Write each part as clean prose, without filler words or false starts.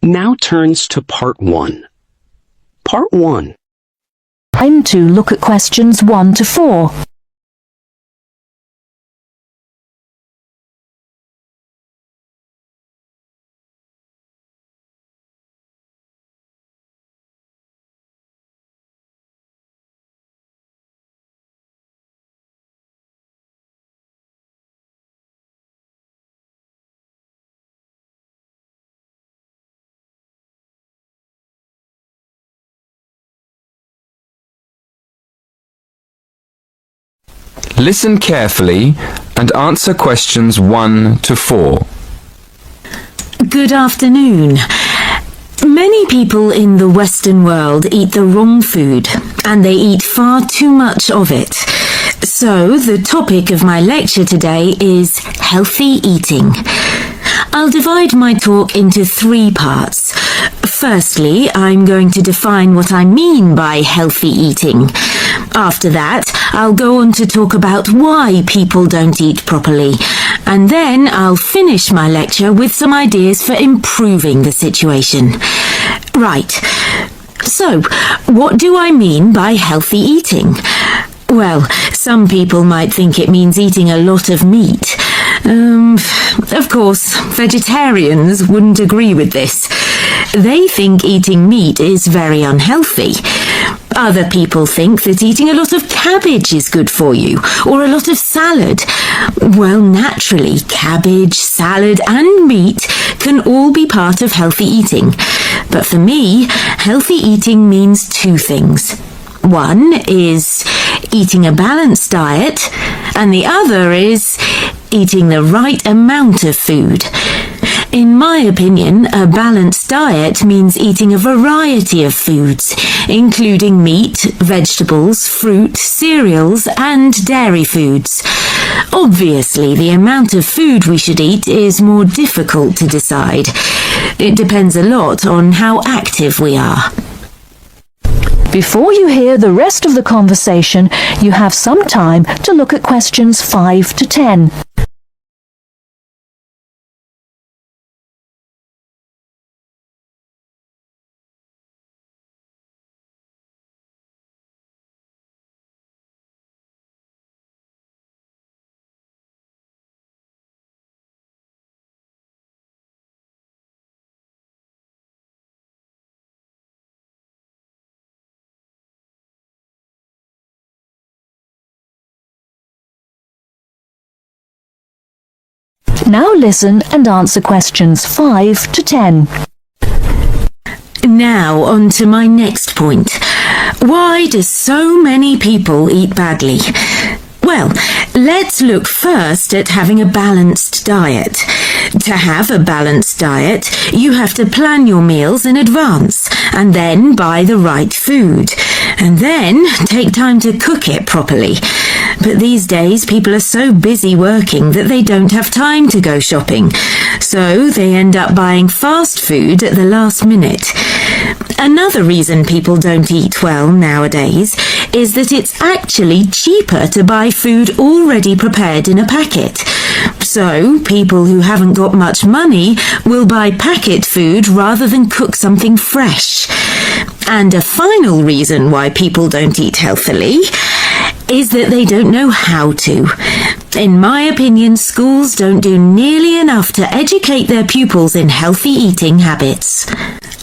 Now turns to Part 1. Part 1. Time to look at questions 1 to 4. Listen carefully and answer questions 1 to 4. Good afternoon. Many people in the Western world eat the wrong food, and they eat far too much of it. So, the topic of my lecture today is healthy eating. I'll divide my talk into 3 parts. Firstly, I'm going to define what I mean by healthy eating. After that, I'll go on to talk about why people don't eat properly. And then I'll finish my lecture with some ideas for improving the situation. Right. So, what do I mean by healthy eating? Well, some people might think it means eating a lot of meat. Of course, vegetarians wouldn't agree with this. They think eating meat is very unhealthy. Other people think that eating a lot of cabbage is good for you, or a lot of salad. Well, naturally, cabbage, salad and meat can all be part of healthy eating. But for me, healthy eating means 2 things. One is eating a balanced diet, and the other is eating the right amount of food. In my opinion, a balanced diet means eating a variety of foods, including meat, vegetables, fruit, cereals, and dairy foods. Obviously, the amount of food we should eat is more difficult to decide. It depends a lot on how active we are. Before you hear the rest of the conversation, you have some time to look at questions 5 to 10. Now listen and answer questions 5 to 10. Now on to my next point. Why do so many people eat badly? Well, let's look first at having a balanced diet. To have a balanced diet, you have to plan your meals in advance and then buy the right food, and then take time to cook it properly. But these days, people are so busy working that they don't have time to go shopping, so they end up buying fast food at the last minute. Another reason people don't eat well nowadays is that it's actually cheaper to buy food already prepared in a packet. So, people who haven't got much money will buy packet food rather than cook something fresh. And a final reason why people don't eat healthily is that they don't know how to. In my opinion, schools don't do nearly enough to educate their pupils in healthy eating habits.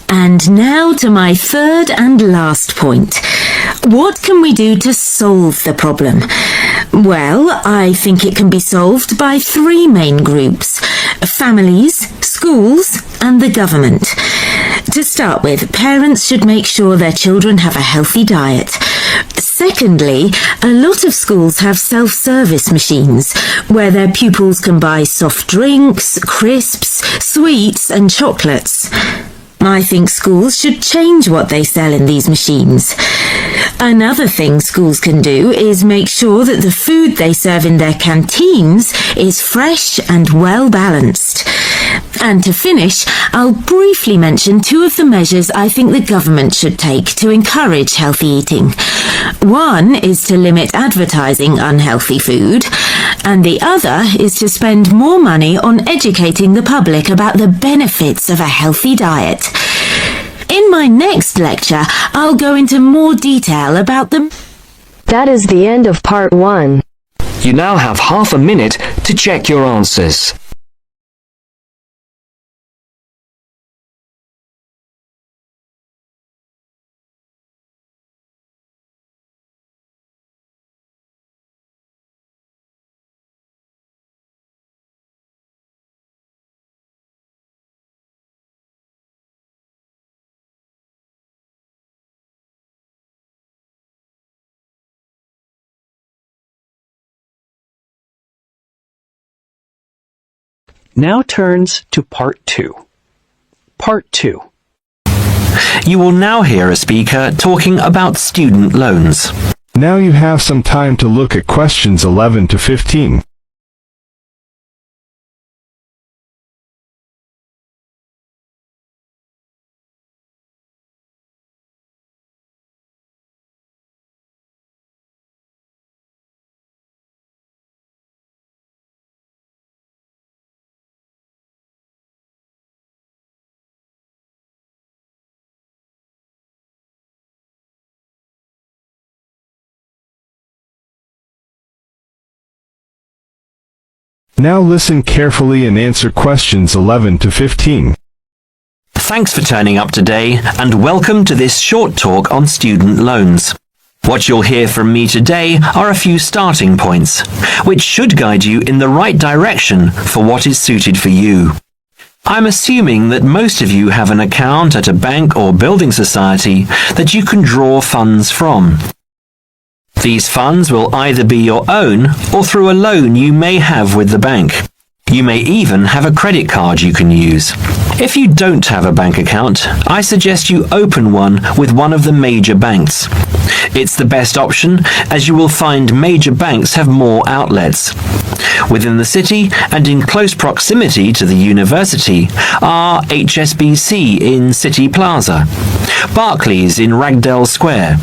And now to my third and last point. What can we do to solve the problem? Well, I think it can be solved by 3 main groups: families, schools, and the government. To start with, parents should make sure their children have a healthy diet. Secondly, a lot of schools have self-service machines where their pupils can buy soft drinks, crisps, sweets, and chocolates. I think schools should change what they sell in these machines. Another thing schools can do is make sure that the food they serve in their canteens is fresh and well balanced. And to finish, I'll briefly mention 2 of the measures I think the government should take to encourage healthy eating. One is to limit advertising unhealthy food, and the other is to spend more money on educating the public about the benefits of a healthy diet. In my next lecture, I'll go into more detail about them. That is the end of part 1. You now have half a minute to check your answers. Now turns to Part 2. Part 2. You will now hear a speaker talking about student loans. Now you have some time to look at questions 11 to 15. Now listen carefully and answer questions 11 to 15. Thanks for turning up today, and welcome to this short talk on student loans. What you'll hear from me today are a few starting points, which should guide you in the right direction for what is suited for you. I'm assuming that most of you have an account at a bank or building society that you can draw funds from. These funds will either be your own or through a loan you may have with the bank. You may even have a credit card you can use. If you don't have a bank account, I suggest you open one with one of the major banks. It's the best option, as you will find major banks have more outlets. Within the city and in close proximity to the university are HSBC in City Plaza, Barclays in Ragdale Square,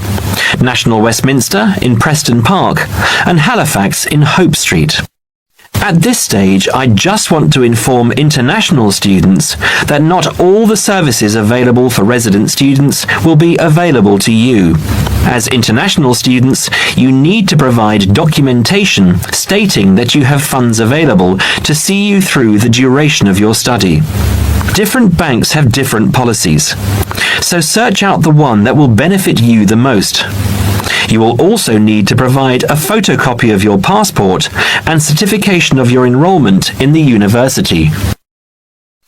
National Westminster in Preston Park, and Halifax in Hope Street. At this stage, I just want to inform international students that not all the services available for resident students will be available to you. As international students, you need to provide documentation stating that you have funds available to see you through the duration of your study. Different banks have different policies, so search out the one that will benefit you the most. You will also need to provide a photocopy of your passport and certification of your enrollment in the university.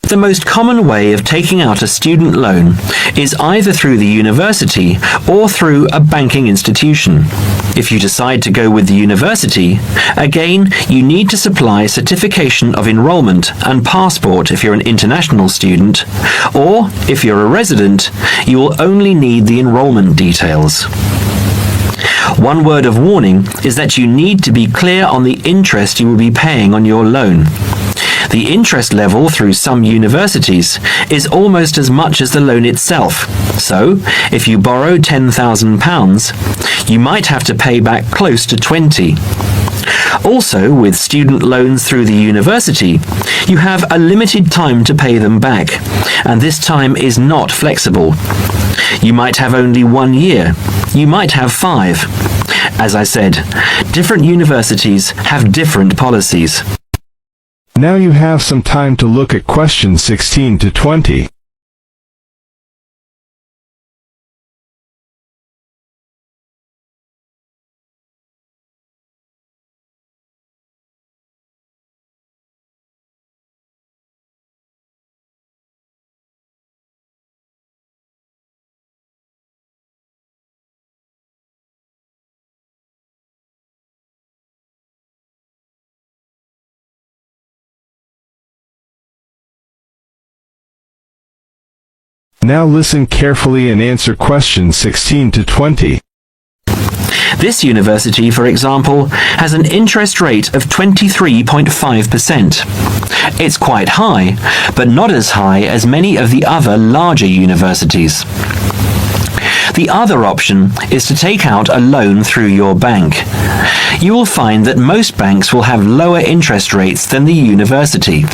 The most common way of taking out a student loan is either through the university or through a banking institution. If you decide to go with the university, again, you need to supply certification of enrollment and passport if you're an international student, or if you're a resident, you will only need the enrollment details. One word of warning is that you need to be clear on the interest you will be paying on your loan. The interest level through some universities is almost as much as the loan itself. So, if you borrow £10,000, you might have to pay back close to 20. Also, with student loans through the university, you have a limited time to pay them back, and this time is not flexible. You might have only 1 year. You might have 5. As I said, different universities have different policies. Now you have some time to look at questions 16 to 20. Now listen carefully and answer questions 16 to 20. This university, for example, has an interest rate of 23.5%. It's quite high, but not as high as many of the other larger universities. The other option is to take out a loan through your bank. You will find that most banks will have lower interest rates than the university.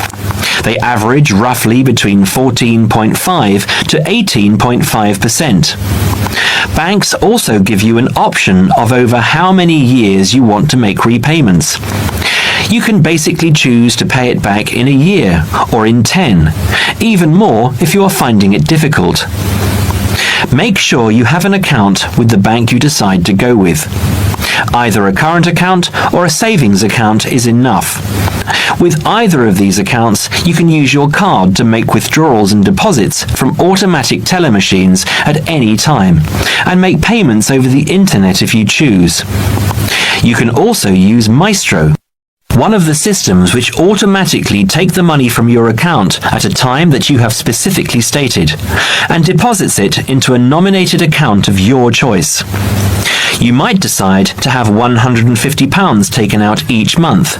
They average roughly between 14.5 to 18.5%. Banks also give you an option of over how many years you want to make repayments. You can basically choose to pay it back in a year or in 10, even more if you are finding it difficult. Make sure you have an account with the bank you decide to go with. Either a current account or a savings account is enough. With either of these accounts, you can use your card to make withdrawals and deposits from automatic teller machines at any time, and make payments over the internet if you choose. You can also use Maestro, one of the systems which automatically take the money from your account at a time that you have specifically stated, and deposits it into a nominated account of your choice. You might decide to have £150 taken out each month,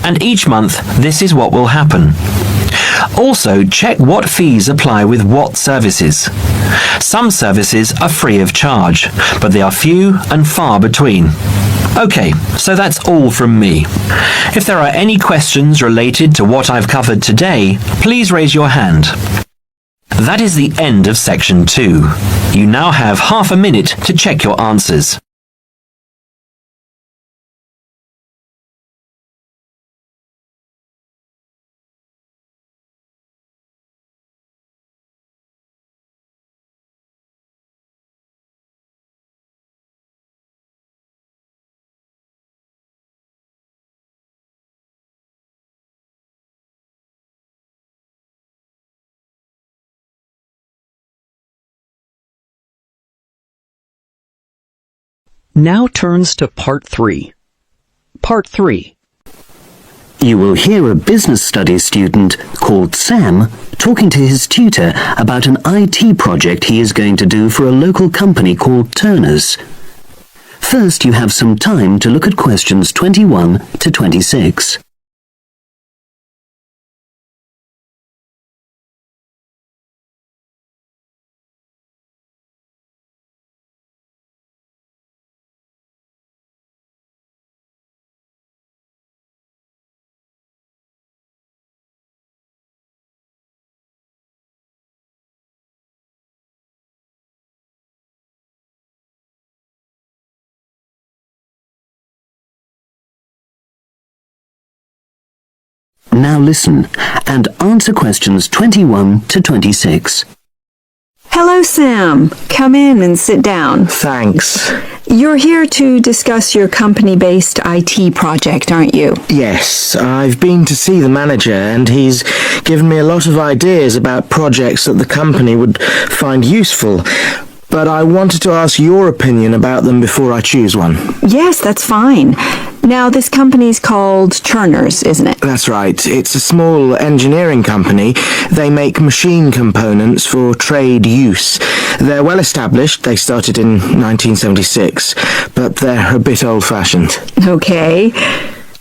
and each month this is what will happen. Also, check what fees apply with what services. Some services are free of charge, but they are few and far between. Okay, so that's all from me. If there are any questions related to what I've covered today, please raise your hand. That is the end of section 2. You now have half a minute to check your answers. Now turns to Part 3. Part 3. You will hear a business studies student called Sam talking to his tutor about an IT project he is going to do for a local company called Turner's. First, you have some time to look at questions 21 to 26. Now listen and answer questions 21 to 26. Hello, Sam. Come in and sit down. Thanks. You're here to discuss your company-based IT project, aren't you? Yes, I've been to see the manager and he's given me a lot of ideas about projects that the company would find useful. But I wanted to ask your opinion about them before I choose one. Yes, that's fine. Now, this company's called Turner's, isn't it? That's right. It's a small engineering company. They make machine components for trade use. They're well established. They started in 1976, but they're a bit old-fashioned. Okay.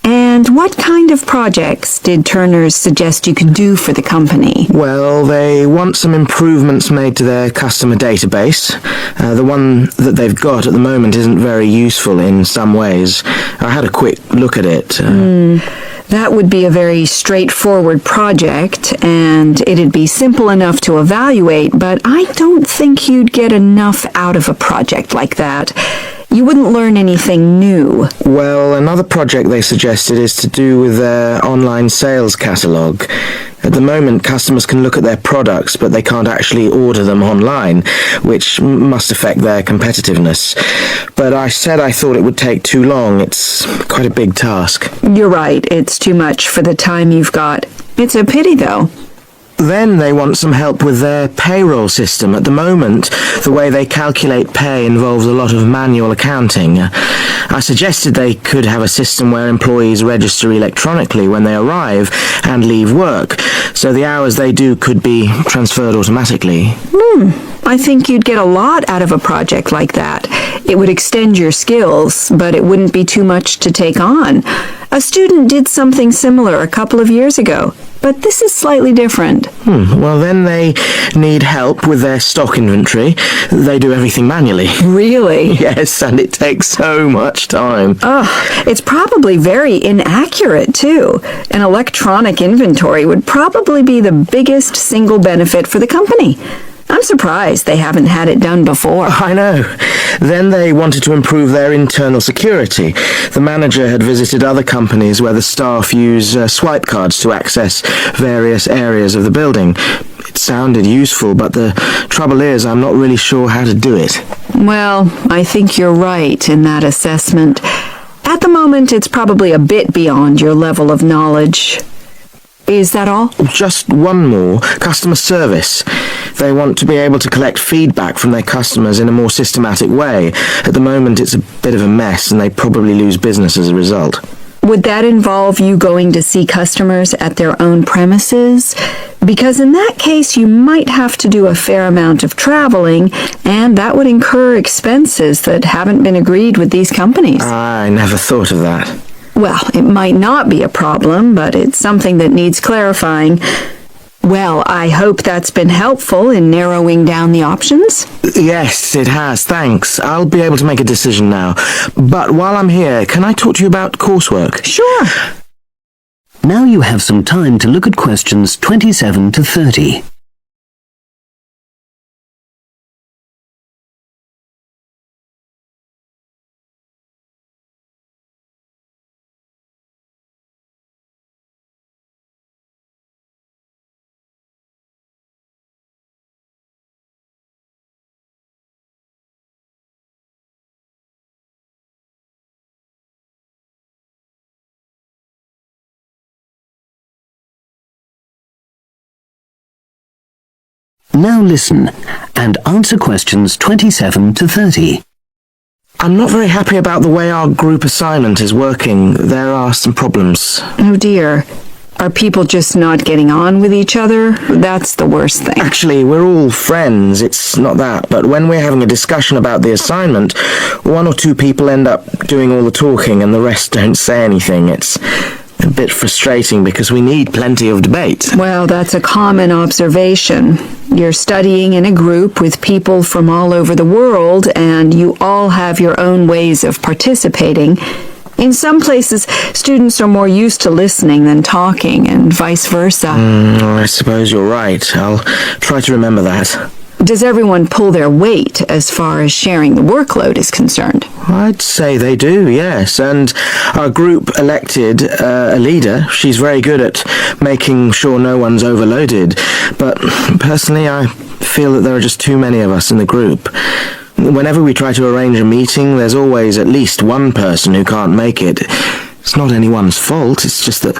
And what kind of projects did Turner's suggest you could do for the company? Well, they want some improvements made to their customer database. The one that they've got at the moment isn't very useful in some ways. I had a quick look at it. That would be a very straightforward project, and it'd be simple enough to evaluate, but I don't think you'd get enough out of a project like that. You wouldn't learn anything new. Well, another project they suggested is to do with their online sales catalogue. At the moment, customers can look at their products, but they can't actually order them online, which must affect their competitiveness. But I said I thought it would take too long. It's quite a big task. You're right. It's too much for the time you've got. It's a pity, though. Then they want some help with their payroll system. At the moment, the way they calculate pay involves a lot of manual accounting. I suggested they could have a system where employees register electronically when they arrive and leave work, so the hours they do could be transferred automatically. I think you'd get a lot out of a project like that. It would extend your skills, but it wouldn't be too much to take on. A student did something similar a couple of years ago, but this is slightly different. Well, then they need help with their stock inventory. They do everything manually. Really? Yes, and it takes so much time. It's probably very inaccurate, too. An electronic inventory would probably be the biggest single benefit for the company. I'm surprised they haven't had it done before. I know. Then they wanted to improve their internal security. The manager had visited other companies where the staff use swipe cards to access various areas of the building. It sounded useful, but the trouble is I'm not really sure how to do it. Well, I think you're right in that assessment. At the moment, it's probably a bit beyond your level of knowledge. Is that all? Just one more. Customer service. They want to be able to collect feedback from their customers in a more systematic way. At the moment, it's a bit of a mess, and they probably lose business as a result. Would that involve you going to see customers at their own premises? Because in that case, you might have to do a fair amount of traveling, and that would incur expenses that haven't been agreed with these companies. I never thought of that. Well, it might not be a problem, but it's something that needs clarifying. Well, I hope that's been helpful in narrowing down the options. Yes, it has, thanks. I'll be able to make a decision now. But while I'm here, can I talk to you about coursework? Sure. Now you have some time to look at questions 27 to 30. Now listen and answer questions 27 to 30. I'm not very happy about the way our group assignment is working. There are some problems. Oh dear. Are people just not getting on with each other? That's the worst thing. Actually, we're all friends, it's not that, but when we're having a discussion about the assignment, one or two people end up doing all the talking and the rest don't say anything. It's a bit frustrating because we need plenty of debate. Well, that's a common observation. You're studying in a group with people from all over the world, and you all have your own ways of participating. In some places, students are more used to listening than talking, and vice versa. I suppose you're right. I'll try to remember that. Does everyone pull their weight as far as sharing the workload is concerned? I'd say they do, yes. And our group elected a leader. She's very good at making sure no one's overloaded. But personally, I feel that there are just too many of us in the group. Whenever we try to arrange a meeting, there's always at least one person who can't make it. It's not anyone's fault, it's just that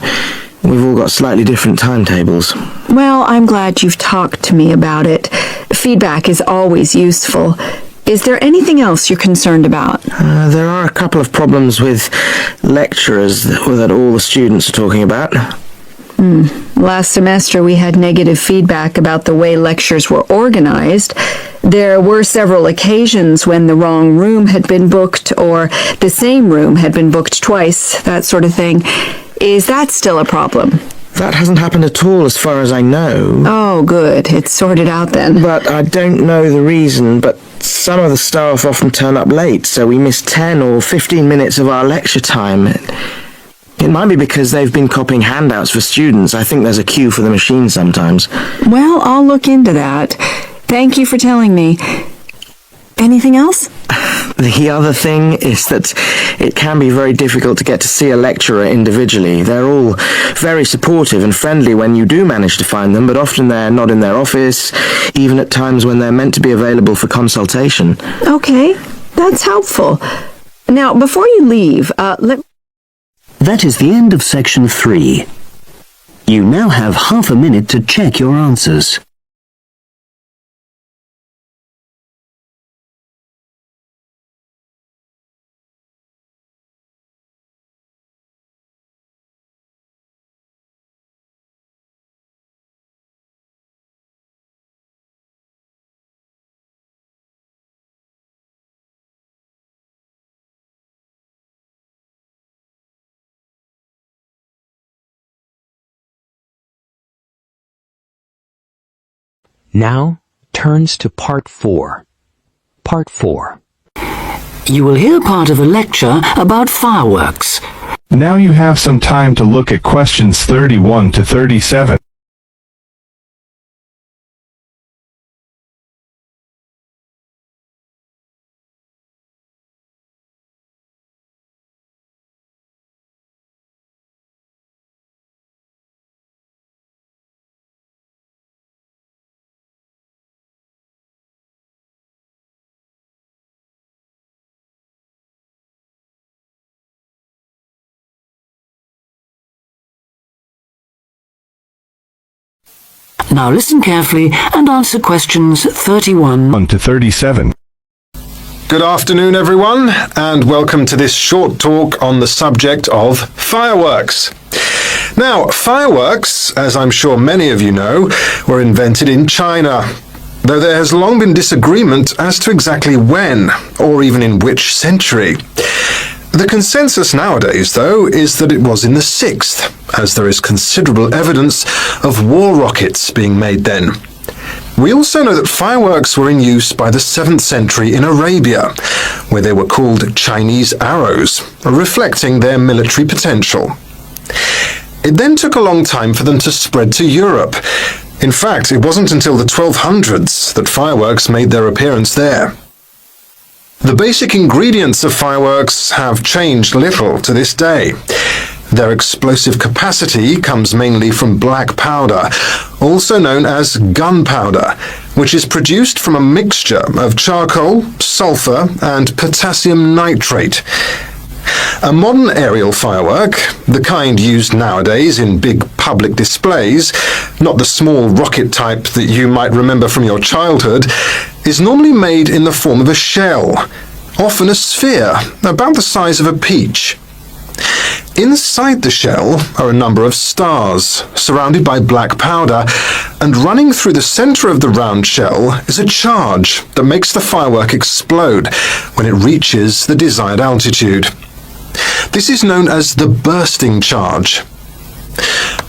we've all got slightly different timetables. Well, I'm glad you've talked to me about it. Feedback is always useful. Is there anything else you're concerned about? There are a couple of problems with lecturers that all the students are talking about. Last semester we had negative feedback about the way lectures were organized. There were several occasions when the wrong room had been booked or the same room had been booked twice, that sort of thing. Is that still a problem? That hasn't happened at all as far as I know. Oh, good. It's sorted out then. But I don't know the reason, but some of the staff often turn up late, so we miss 10 or 15 minutes of our lecture time. It might be because they've been copying handouts for students. I think there's a queue for the machine sometimes. Well, I'll look into that. Thank you for telling me. Anything else? The other thing is that it can be very difficult to get to see a lecturer individually. They're all very supportive and friendly when you do manage to find them, but often they're not in their office, even at times when they're meant to be available for consultation. Okay, that's helpful. Now, before you leave, That is the end of section 3. You now have half a minute to check your answers. Now turns to Part 4. Part 4. You will hear part of a lecture about fireworks. Now you have some time to look at questions 31 to 37. Now listen carefully and answer questions 31 to 37. Good afternoon, everyone, and welcome to this short talk on the subject of fireworks. Now, fireworks, as I'm sure many of you know, were invented in China, though there has long been disagreement as to exactly when, or even in which century. The consensus nowadays, though, is that it was in the 6th, as there is considerable evidence of war rockets being made then. We also know that fireworks were in use by the 7th century in Arabia, where they were called Chinese arrows, reflecting their military potential. It then took a long time for them to spread to Europe. In fact, it wasn't until the 1200s that fireworks made their appearance there. The basic ingredients of fireworks have changed little to this day. Their explosive capacity comes mainly from black powder, also known as gunpowder, which is produced from a mixture of charcoal, sulfur, and potassium nitrate. A modern aerial firework, the kind used nowadays in big public displays, not the small rocket type that you might remember from your childhood, is normally made in the form of a shell, often a sphere, about the size of a peach. Inside the shell are a number of stars, surrounded by black powder, and running through the center of the round shell is a charge that makes the firework explode when it reaches the desired altitude. This is known as the bursting charge.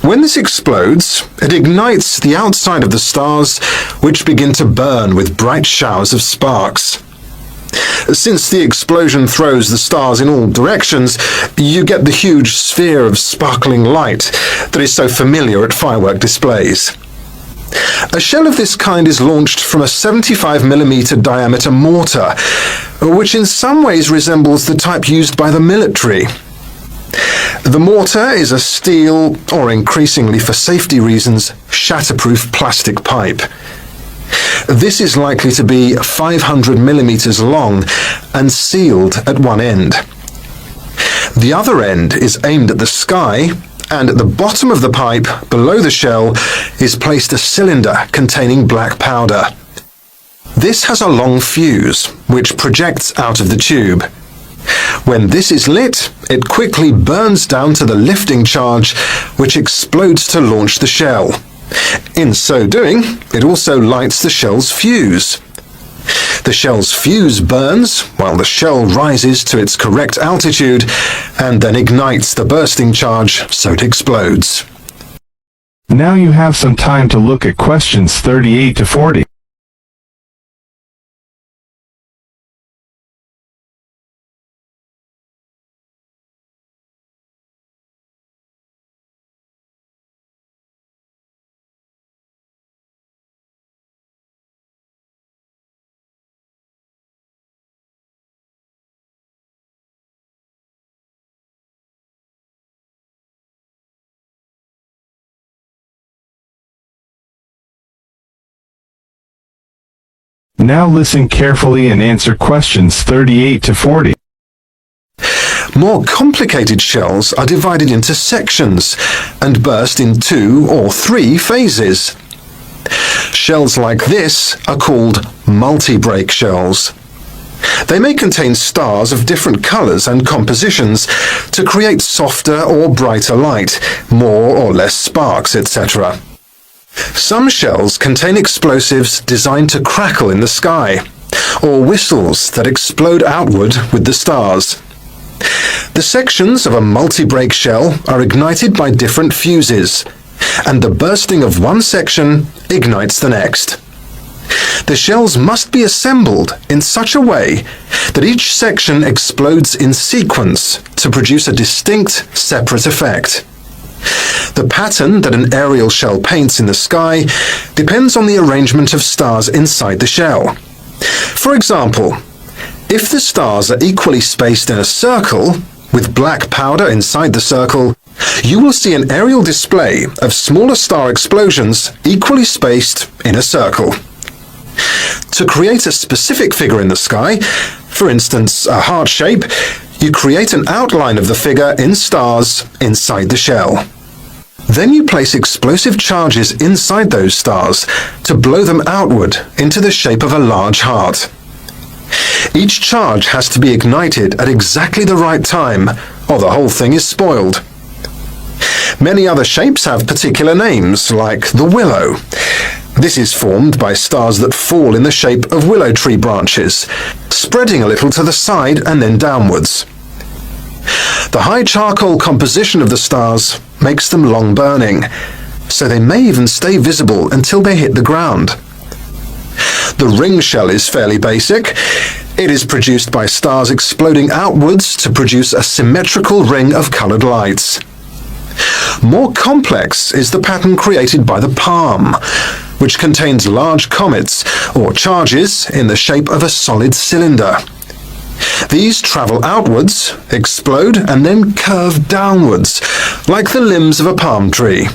When this explodes, it ignites the outside of the stars, which begin to burn with bright showers of sparks. Since the explosion throws the stars in all directions, you get the huge sphere of sparkling light that is so familiar at firework displays. A shell of this kind is launched from a 75mm diameter mortar, which in some ways resembles the type used by the military. The mortar is a steel, or increasingly for safety reasons, shatterproof plastic pipe. This is likely to be 500mm long and sealed at one end. The other end is aimed at the sky, and at the bottom of the pipe, below the shell, is placed a cylinder containing black powder. This has a long fuse, which projects out of the tube. When this is lit, it quickly burns down to the lifting charge, which explodes to launch the shell. In so doing, it also lights the shell's fuse. The shell's fuse burns while the shell rises to its correct altitude and then ignites the bursting charge so it explodes. Now you have some time to look at questions 38 to 40. Now listen carefully and answer questions 38 to 40. More complicated shells are divided into sections and burst in 2 or 3 phases. Shells like this are called multi-break shells. They may contain stars of different colours and compositions to create softer or brighter light, more or less sparks, etc. Some shells contain explosives designed to crackle in the sky, or whistles that explode outward with the stars. The sections of a multi-break shell are ignited by different fuses, and the bursting of one section ignites the next. The shells must be assembled in such a way that each section explodes in sequence to produce a distinct, separate effect. The pattern that an aerial shell paints in the sky depends on the arrangement of stars inside the shell. For example, if the stars are equally spaced in a circle, with black powder inside the circle, you will see an aerial display of smaller star explosions equally spaced in a circle. To create a specific figure in the sky, for instance a heart shape, you create an outline of the figure in stars inside the shell. Then you place explosive charges inside those stars to blow them outward into the shape of a large heart. Each charge has to be ignited at exactly the right time, or the whole thing is spoiled. Many other shapes have particular names, like the willow. This is formed by stars that fall in the shape of willow tree branches, spreading a little to the side and then downwards. The high charcoal composition of the stars makes them long burning, so they may even stay visible until they hit the ground. The ring shell is fairly basic. It is produced by stars exploding outwards to produce a symmetrical ring of coloured lights. More complex is the pattern created by the palm, which contains large comets or charges in the shape of a solid cylinder. These travel outwards, explode, and then curve downwards, like the limbs of a palm tree.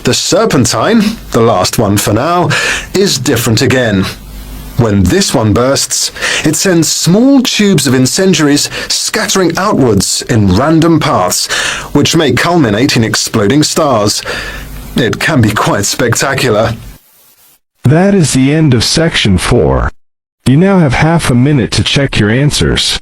The serpentine, the last one for now, is different again. When this one bursts, it sends small tubes of incendiaries scattering outwards in random paths, which may culminate in exploding stars. It can be quite spectacular. That is the end of section 4. You now have half a minute to check your answers.